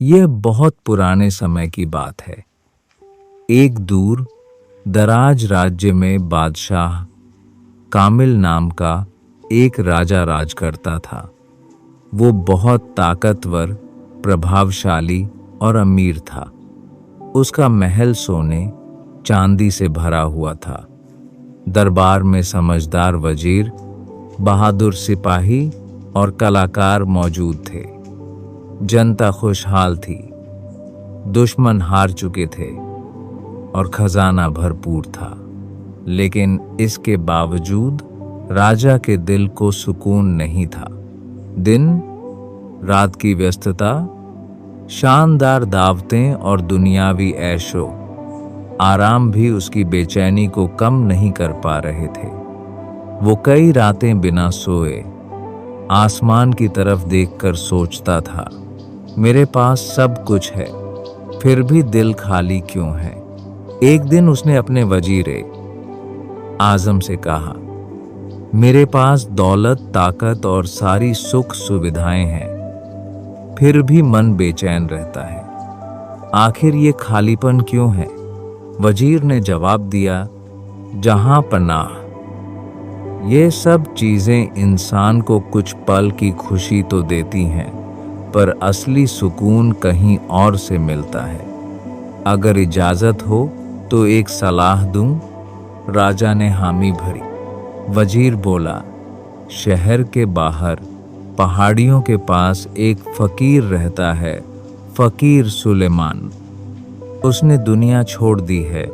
यह बहुत पुराने समय की बात है। एक दूर दराज राज्य में बादशाह कामिल नाम का एक राजा राज करता था। वो बहुत ताकतवर, प्रभावशाली और अमीर था। उसका महल सोने चांदी से भरा हुआ था। दरबार में समझदार वजीर, बहादुर सिपाही और कलाकार मौजूद थे। जनता खुशहाल थी, दुश्मन हार चुके थे और खजाना भरपूर था। लेकिन इसके बावजूद राजा के दिल को सुकून नहीं था। दिन रात की व्यस्तता, शानदार दावतें और दुनियावी ऐशो आराम भी उसकी बेचैनी को कम नहीं कर पा रहे थे। वो कई रातें बिना सोए आसमान की तरफ देखकर सोचता था, मेरे पास सब कुछ है, फिर भी दिल खाली क्यों है। एक दिन उसने अपने वजीरे आजम से कहा, मेरे पास दौलत, ताकत और सारी सुख सुविधाएं हैं, फिर भी मन बेचैन रहता है। आखिर ये खालीपन क्यों है? वजीर ने जवाब दिया, जहां पनाह। ये सब चीजें इंसान को कुछ पल की खुशी तो देती हैं, पर असली सुकून कहीं और से मिलता है। अगर इजाजत हो तो एक सलाह दूं? राजा ने हामी भरी। वजीर बोला, शहर के बाहर पहाड़ियों के पास एक फकीर रहता है, फकीर सुलेमान। उसने दुनिया छोड़ दी है,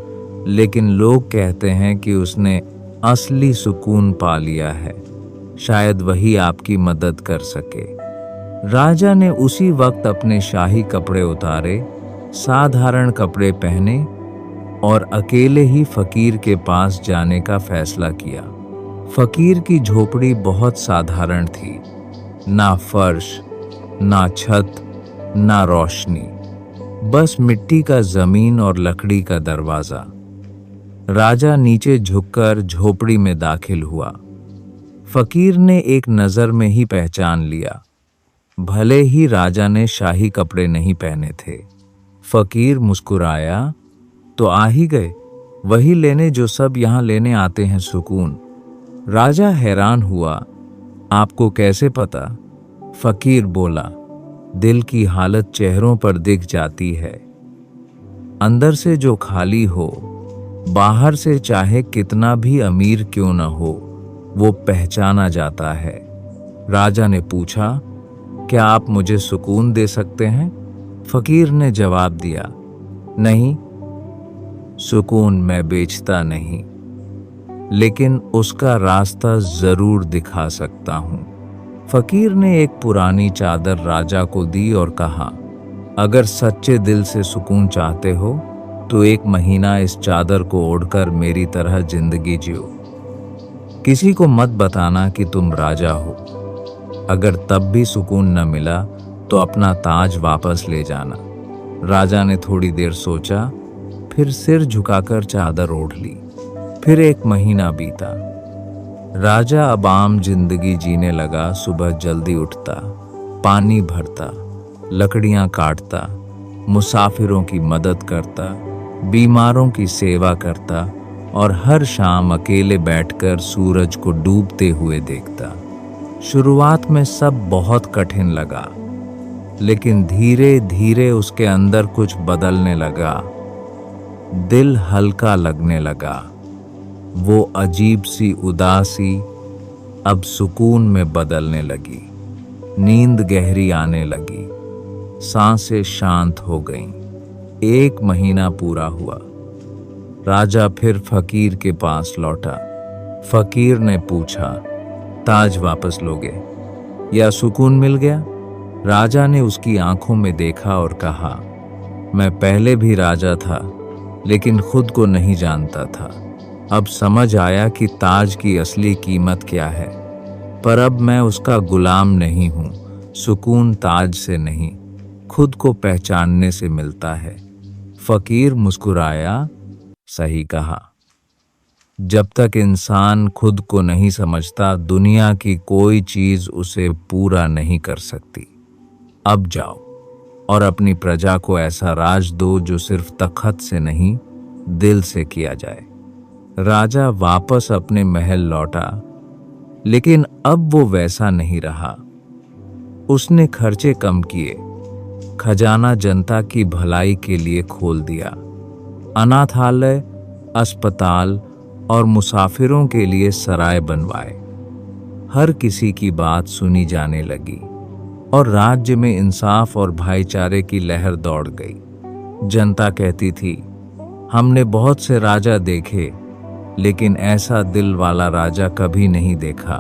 लेकिन लोग कहते हैं कि उसने असली सुकून पा लिया है। शायद वही आपकी मदद कर सके। राजा ने उसी वक्त अपने शाही कपड़े उतारे, साधारण कपड़े पहने और अकेले ही फकीर के पास जाने का फैसला किया। फकीर की झोपड़ी बहुत साधारण थी, ना फर्श, ना छत, ना रोशनी, बस मिट्टी का जमीन और लकड़ी का दरवाजा। राजा नीचे झुककर झोपड़ी में दाखिल हुआ। फकीर ने एक नजर में ही पहचान लिया। भले ही राजा ने शाही कपड़े नहीं पहने थे। फकीर मुस्कुराया, तो आ ही गए, वही लेने जो सब यहां लेने आते हैं, सुकून। राजा हैरान हुआ, आपको कैसे पता? फकीर बोला, दिल की हालत चेहरों पर दिख जाती है। अंदर से जो खाली हो, बाहर से चाहे कितना भी अमीर क्यों न हो, वो पहचाना जाता है। राजा ने पूछा, क्या आप मुझे सुकून दे सकते हैं? फकीर ने जवाब दिया, नहीं, सुकून मैं बेचता नहीं, लेकिन उसका रास्ता जरूर दिखा सकता हूं। फकीर ने एक पुरानी चादर राजा को दी और कहा, अगर सच्चे दिल से सुकून चाहते हो तो एक महीना इस चादर को ओढ़कर मेरी तरह जिंदगी जियो। किसी को मत बताना कि तुम राजा हो। अगर तब भी सुकून न मिला तो अपना ताज वापस ले जाना। राजा ने थोड़ी देर सोचा, फिर सिर झुकाकर चादर ओढ़ ली। फिर एक महीना बीता। राजा अब आम जिंदगी जीने लगा। सुबह जल्दी उठता, पानी भरता, लकड़ियां काटता, मुसाफिरों की मदद करता, बीमारों की सेवा करता और हर शाम अकेले बैठकर सूरज को डूबते हुए देखता। शुरुआत में सब बहुत कठिन लगा, लेकिन धीरे धीरे उसके अंदर कुछ बदलने लगा। दिल हल्का लगने लगा। वो अजीब सी उदासी अब सुकून में बदलने लगी। नींद गहरी आने लगी, सांसें शांत हो गईं। एक महीना पूरा हुआ। राजा फिर फकीर के पास लौटा। फकीर ने पूछा, ताज वापस लोगे या सुकून मिल गया? राजा ने उसकी आंखों में देखा और कहा, मैं पहले भी राजा था, लेकिन खुद को नहीं जानता था। अब समझ आया कि ताज की असली कीमत क्या है, पर अब मैं उसका गुलाम नहीं हूं। सुकून ताज से नहीं, खुद को पहचानने से मिलता है। फकीर मुस्कुराया, सही कहा। जब तक इंसान खुद को नहीं समझता, दुनिया की कोई चीज उसे पूरा नहीं कर सकती। अब जाओ, और अपनी प्रजा को ऐसा राज दो जो सिर्फ तखत से नहीं, दिल से किया जाए। राजा वापस अपने महल लौटा, लेकिन अब वो वैसा नहीं रहा। उसने खर्चे कम किए, खजाना जनता की भलाई के लिए खोल दिया, अनाथालय, अस्पताल और मुसाफिरों के लिए सराय बनवाए। हर किसी की बात सुनी जाने लगी और राज्य में इंसाफ और भाईचारे की लहर दौड़ गई। जनता कहती थी, हमने बहुत से राजा देखे, लेकिन ऐसा दिल वाला राजा कभी नहीं देखा।